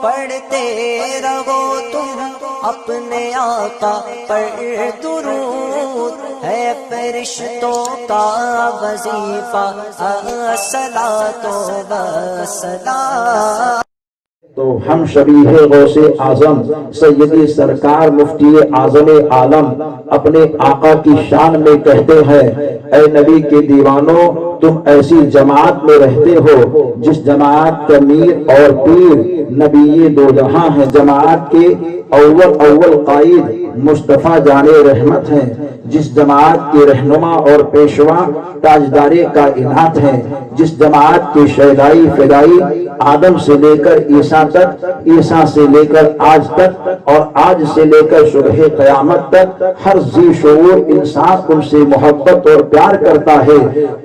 پڑھتے رہو تم اپنے آقا پر درود، ہے فرشتوں کا وظیفہ الصلاۃ والسلام۔ تو ہم شبیہ غوث اعظم سیدی سرکار مفتی اعظم عالم اپنے آقا کی شان میں کہتے ہیں، اے نبی کے دیوانوں، تم ایسی جماعت میں رہتے ہو جس جماعت کے امیر اور پیر نبی دو جہاں ہیں، جماعت کے اول قائد مصطفیٰ جان رحمت ہیں، جس جماعت کے رہنما اور پیشوا تاجدار کائنات ہیں، جس جماعت کے شیدائی فدائی آدم سے لے کر عیسیٰ تک، عیسیٰ سے لے کر آج تک، اور آج سے لے کر صبح قیامت تک ہر ذی شعور انسان ان سے محبت اور پیار کرتا ہے۔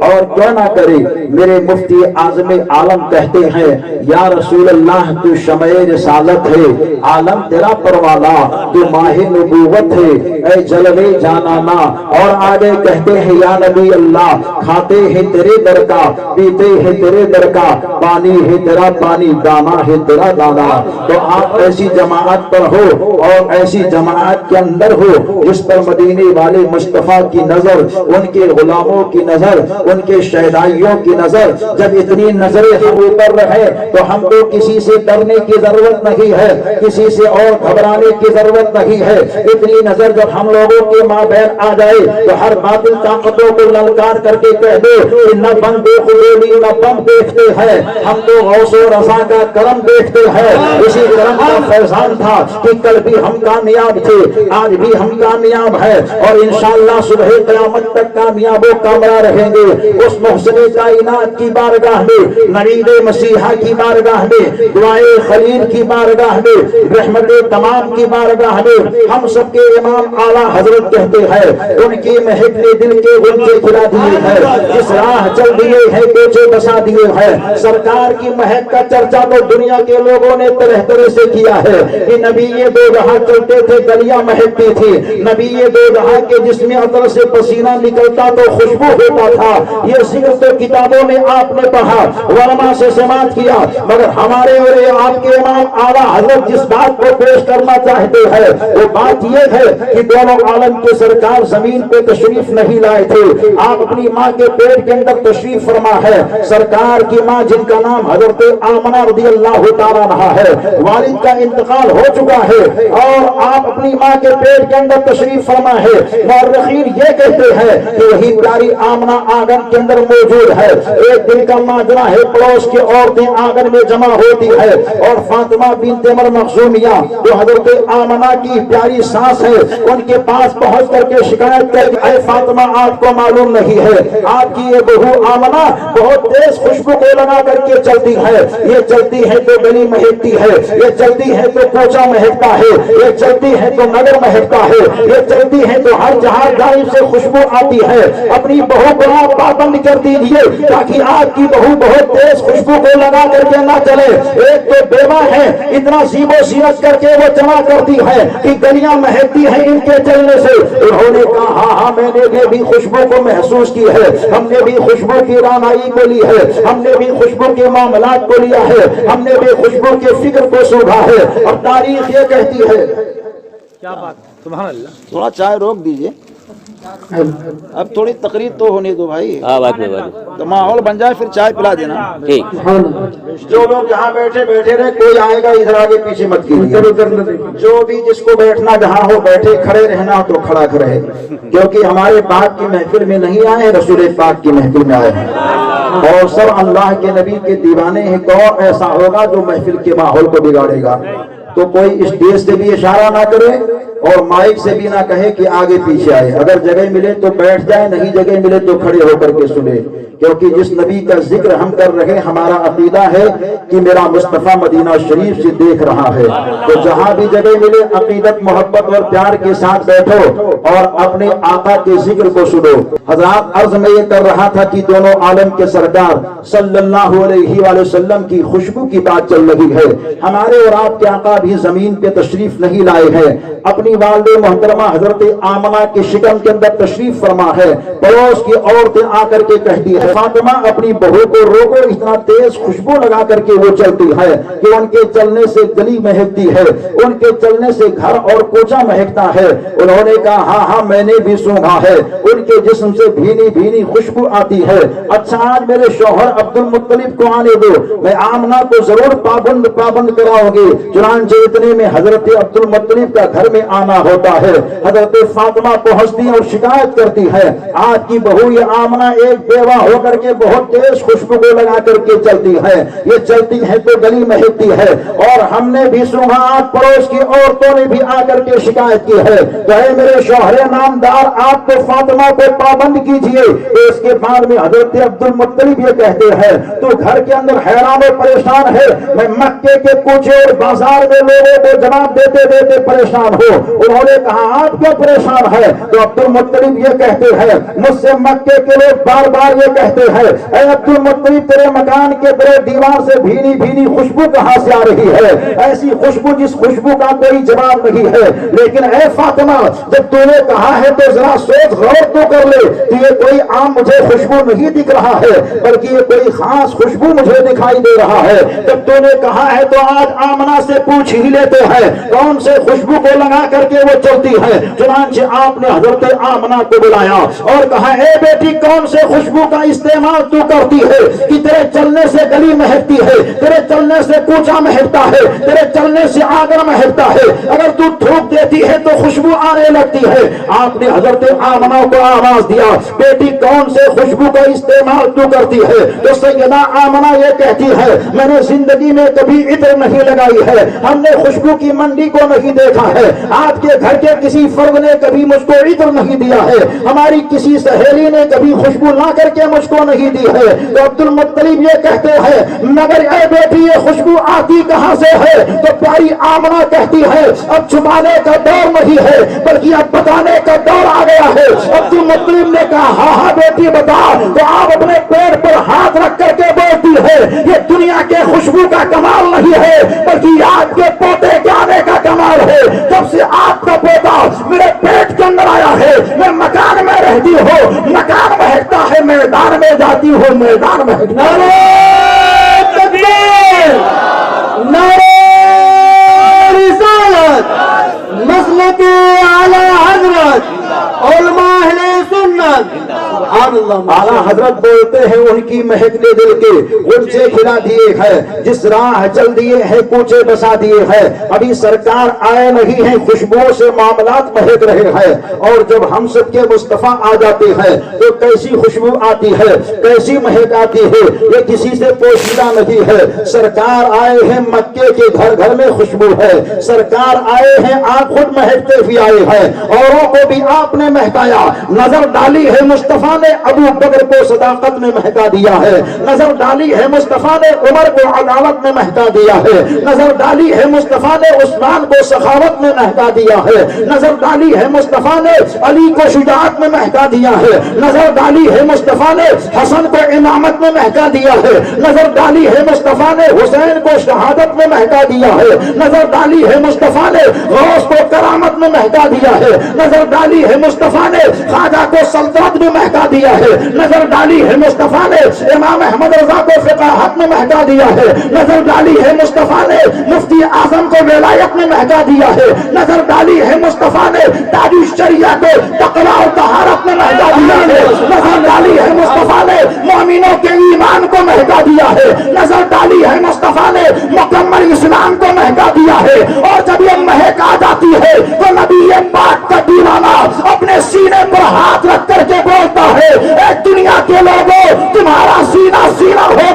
اور کیوں نہ کرے، میرے مفتی اعظم عالم کہتے ہیں، یا رسول اللہ تو شمع رسالت ہے، عالم تیرا پروانہ، تو ماہ نبوت ہے، اے جلوے جانانا۔ اور آگے کہتے ہیں، یا نبی اللہ، کھاتے ہیں تیرے در کا، پیتے ہیں تیرے در کا، پانی ہے تیرا پانی، دانا ہے تیرا دانا۔ تو آپ ایسی جماعت پر ہو اور ایسی جماعت کے اندر ہو جس پر مدینے والے مصطفیٰ کی نظر، ان کے غلاموں کی نظر، ان کے شہدائیوں کی نظر، جب اتنی نظریں ہم اوپر رہے تو ہم کو کسی سے ڈرنے کی ضرورت نہیں ہے، کسی سے اور گھبرانے کی ضرورت نہیں ہے۔ اتنی نظر جب ہم لوگوں کے مابین آ جائے تو ہر باطل طاقتوں کو للکار کر کے کہہ دو کہ نہ بندے خدولی نہ بم دیکھتے ہیں، ہم تو غوث و رضا کا کرم دیکھتے ہیں۔ اسی کرم کا فیضان تھا کہ کل بھی ہم کامیاب تھے، آج بھی ہم کامیاب ہیں، اور انشاءاللہ صبح قیامت تک کامیاب و کامرا رہیں گے۔ اس محسن کائنات کی بارگاہ میں، نبی مسیحا کی بارگاہ میں، دعائے خلیل کی بارگاہ میں، رحمت تمام کی بارگاہ میں، ہم سب کے امام اعلیٰ حضرت کہتے ہیں، ان کی مہک نے دل کے غنچے کھلا دیے ہیں، جس راہ چل دیے ہیں کوچے بسا دیے ہیں۔ سرکار کی مہک کا چرچا تو دنیا کے لوگوں نے طرح طرح سے کیا ہے کہ نبی یہ دو جہاں چلتے تھے گلیاں مہکتی تھی، نبی یہ دو جہاں کے جسم عطر سے پسینہ نکلتا تو خوشبو ہوتا تھا۔ یہ ذکر تو کتابوں میں آپ نے پڑھا، علماء سے سماعت کیا، مگر ہمارے اور آپ کے امام اعلیٰ حضرت جس بات کو پیش کرنا چاہتے ہیں وہ بات یہ ہے کہ دونوں عالم کے سرکار زمین پہ تشریف نہیں لائے تھے، آپ اپنی ماں کے پیٹ کے اندر تشریف فرما ہے۔ سرکار کی ماں جن کا نام حضرت آمنہ رضی اللہ تعالیٰ عنہا ہے، والد کا انتقال ہو چکا ہے اور آپ اپنی ماں کے پیٹ کے اندر تشریف فرما ہے۔ مورخین یہ کہتے ہیں کہ وہی پیاری آمنہ آنگن کے اندر موجود ہے۔ ایک دن کا ماجرا ہے، پڑوس کی عورتیں آنگن میں جمع ہوتی ہے اور فاطمہ بنت عمر مخزومیہ جو حضرت آمنہ کی پیاری ساس ہے، ان کے پاس پہنچ کر کے شکایت کر، اے فاطمہ آپ کو معلوم نہیں ہے آپ کی یہ بہو آمنہ بہت تیز خوشبو کو لگا کر کے چلتی ہے، یہ چلتی ہے تو گلی مہکتی ہے، یہ چلتی ہے تو کوچا مہکتا ہے، یہ چلتی ہے تو نگر مہکتا ہے، یہ چلتی ہے تو ہر جہاں جانب سے خوشبو آتی ہے۔ اپنی بہو کو آپ پابند کر دیجیے تاکہ آپ کی بہو بہت تیز خوشبو کو لگا کر کے نہ چلے۔ ایک تو بیوہ ہے، اتنا زیب و زینت کر کے وہ جمع کرتی ہے کہ گلیاں مہکتی ہیں ان کے چلنے سے۔ انہوں نے کہا ہاں ہاں میں نے بھی خوشبو کو محسوس کی ہے، ہم نے بھی خوشبو کی رانائی کو لی ہے، ہم نے بھی خوشبو کے معاملات کو لیا ہے، ہم نے بھی خوشبو کے فکر کو سوکھا ہے۔ اب تاریخ یہ کہتی ہے، کیا بات، سبحان اللہ۔ تھوڑا چائے روک دیجئے، اب تھوڑی تقریر تو ہونے دو بھائی، تو ماحول بن جائے پھر چائے پلا دینا۔ جو لوگ جہاں بیٹھے بیٹھے رہے، کوئی آئے گا ادھر آگے پیچھے مت کیجیے، جو بھی جس کو بیٹھنا جہاں ہو بیٹھے، کھڑے رہنا تو کھڑا رہے، کیونکہ ہمارے پاک کی محفل میں نہیں آئے، رسول پاک کی محفل میں آئے ہیں اور سب اللہ کے نبی کے دیوانے ہیں۔ کون ایسا ہوگا جو محفل کے ماحول کو بگاڑے گا؟ تو کوئی اسٹیج سے بھی اشارہ نہ کرے اور مائک سے بھی نہ کہے کہ آگے پیچھے آئے، اگر جگہ ملے تو بیٹھ جائے، نہیں جگہ ملے تو کھڑے ہو کر کے سنے، کیونکہ جس نبی کا ذکر ہم کر رہے، ہمارا عقیدہ ہے کہ میرا مصطفیٰ مدینہ شریف سے دیکھ رہا ہے، تو جہاں بھی جگہ ملے عقیدت محبت اور پیار کے ساتھ بیٹھو اور اپنے آقا کے ذکر کو سنو۔ حضرات عرض میں یہ کر رہا تھا کہ دونوں عالم کے سردار صلی اللہ علیہ وآلہ وسلم کی خوشبو کی بات چل رہی ہے۔ ہمارے اور آپ کے آقا بھی زمین پہ تشریف نہیں لائے ہیں، اپنی والد محترمہ حضرت آمنہ کے شکم کے اندر تشریف فرما ہے، پڑوس کی عورتیں آ کر کے کہتی ہے فاطمہ اپنی بہو کو روکو، اتنا تیز خوشبو لگا کر کے وہ چلتی ہے کہ ان کے چلنے سے گلی مہکتی ہے، ان کے چلنے سے گھر اور کوچہ مہکتا ہے۔ انہوں نے کہا ہاں ہاں میں نے بھی سونگھا ہے، ان کے جسم سے بھینی بھینی خوشبو آتی ہے۔ اچھا آج میرے شوہر عبد المطلب کو آنے دو، میں آمنہ کو ضرور پابند کراؤں گی۔ چنانچہ اتنے میں حضرت عبد المطلب کا گھر میں آنا ہوتا ہے۔ حضرت فاطمہ پہنچتی اور شکایت کرتی ہے آج کی بہو یہ آمنہ ایک بیوہ ہو کر کے بہت تیز خوشبو کو لگا کر کے چلتی ہے، یہ چلتی ہے تو گلی مہکتی ہے، اور ہم نے بھی سنا آج پڑوس کی عورتوں نے بھی آ کر کے شکایت کی ہے۔ تو اے میرے شوہر نامدار آپ تو فاطمہ کو پابند کیجئے۔ اس کے بعد میں حضرت عبد المطلب یہ کہتے ہیں تو گھر کے اندر حیران و پریشان ہے، میں مکے کے کوچے اور بازار میں لوگوں کو جواب دیتے دیتے پریشان ہو۔ انہوں نے کہا آپ کیوں پریشان ہے؟ تو عبد المطلب یہ کہتے ہیں مجھ سے مکے کے لوگ بار بار یہ کہتے ہیں اے عبد المطلب تیرے مکان کے در دیوار سے بھینی بھینی خوشبو کہاں سے آ رہی ہے؟ ایسی خوشبو جس خوشبو کا کوئی جواب نہیں ہے۔ لیکن اے فاطمہ جب تو نے کہا ہے تو ذرا سوچ غور تو کر لے کہ یہ کوئی عام مجھے خوشبو نہیں دکھ رہا ہے بلکہ یہ کوئی خاص خوشبو مجھے دکھائی دے رہا ہے۔ جب تو نے کہا ہے تو آج آمنہ سے پوچھ ہی لیتے ہیں کون سے خوشبو کو لگا کر کے وہ چلتی ہے۔ چنانچہ آپ نے حضرت آمنہ کو بلایا اور کہا اے بیٹی کون سے خوشبو کا استعمال تو کرتی ہے کہ تیرے چلنے سے گلی مہکتی ہے، تیرے چلنے سے کوچہ مہکتا ہے، تیرے چلنے سے آنگن مہکتا ہے، اگر تو تھوک دیتی ہے تو خوشبو آنے لگتی ہے۔ آپ نے حضرت آمنہ کو آواز دیا بیٹی کون سے خوشبو کا استعمال تو کرتی ہے؟ تو سیدہ آمنہ یہ کہتی ہے میں نے زندگی میں کبھی عطر نہیں لگائی ہے، ہم نے خوشبو کی منڈی کو نہیں دیکھا ہے، آپ کے گھر کے کسی فرد نے کبھی مجھ کو عطر نہیں دیا ہے، ہماری کسی سہیلی نے کبھی خوشبو لا کر کے مجھ کو نہیں دی ہے۔ تو عبد المطلب یہ کہتے ہیں مگر اے بیٹی یہ خوشبو آتی کہاں سے ہے؟ تو پیاری آمنہ کہتی ہے اب چھپانے کا دور نہیں ہے بلکہ اب بتانے کا دور آ گیا ہے۔ عبد المطلب نے کہا ہاں ہاں بیٹی بتا۔ تو آپ اپنے پیٹ پر ہاتھ رکھ کر کے بولتی ہے یہ دنیا کے خوشبو کا کمال نہیں ہے بلکہ آپ کے پوتے کے آنے کا کمال ہے۔ جب سے آپ کا پوتا میرے پیٹ کے اندر آیا ہے میں مکان میں رہتی ہوں، مکان مہکتا ہے، میدان میں جاتی ہوں، میدان مہکتا ہے۔ نعرہ رسالت مسلک اعلی حضرت علماء اہل سنت اعلیٰ حضرت بولتے ہیں ان کی مہکنے دل کے غنچے کھلا دیے ہیں، جس راہ چل دیے ہیں کوچے بسا دیے ہیں، ابھی سرکار آئے نہیں ہیں خوشبو سے معاملات مہک رہے ہیں، اور جب ہم سب کے مصطفیٰ آ جاتے ہیں تو کیسی خوشبو آتی ہے، کیسی مہک آتی ہے، یہ کسی سے پوشیدہ نہیں ہے۔ سرکار آئے ہیں مکے کے گھر گھر میں خوشبو ہے، سرکار آئے ہیں آپ خود مہکتے ہوئے آئے ہیں، اوروں کو بھی آپ نے مہکایا، نظر ڈالی ہے مصطفیٰ نے ابو بکر کو صداقت میں مہکا دیا ہے، نظر ڈالی ہے مصطفیٰ نے عمر کو عدالت میں مہکا دیا ہے، نظر ڈالی ہے مصطفیٰ نے عثمان کو سخاوت میں مہکا دیا ہے، نظر ڈالی ہے مصطفیٰ نے علی کو شجاعت میں مہکا دیا ہے، نظر ڈالی ہے مصطفیٰ نے حسن کو امامت میں مہکا دیا ہے، نظر ڈالی ہے مصطفیٰ نے حسین کو شہادت میں مہکا دیا ہے، نظر ڈالی ہے مصطفیٰ نے غوث کو کرامت میں مہکا دیا ہے، نظر ڈالی ہے مصطفیٰ نے خواجہ کو سلطنت میں مہکا دیا ہے، نظر ڈالی ہے مصطفیٰ نے امام احمد رضا کو فقاہت میں مہکا دیا ہے، نظر ڈالی ہے مصطفیٰ نے مفتی اعظم کو ولایت میں مہکا دیا ہے، نظر ڈالی ہے مصطفیٰ نے تاج الشریعہ کو تقویٰ اور طہارت میں مہکا دیا ہے، نظر ڈالی ہے مصطفیٰ نے مومنوں کے ایمان کو مہکا دیا ہے، نظر ڈالی ہے مصطفیٰ نے مکمل اسلام کو مہکا دیا ہے۔ اور جب یہ مہک آ جاتی ہے تو نبی پاک کا دیوانہ اپنے سینے پر ہاتھ رکھ کر کے بولتا ہے اے دنیا کے لوگوں تمہارا سینہ سینہ ہو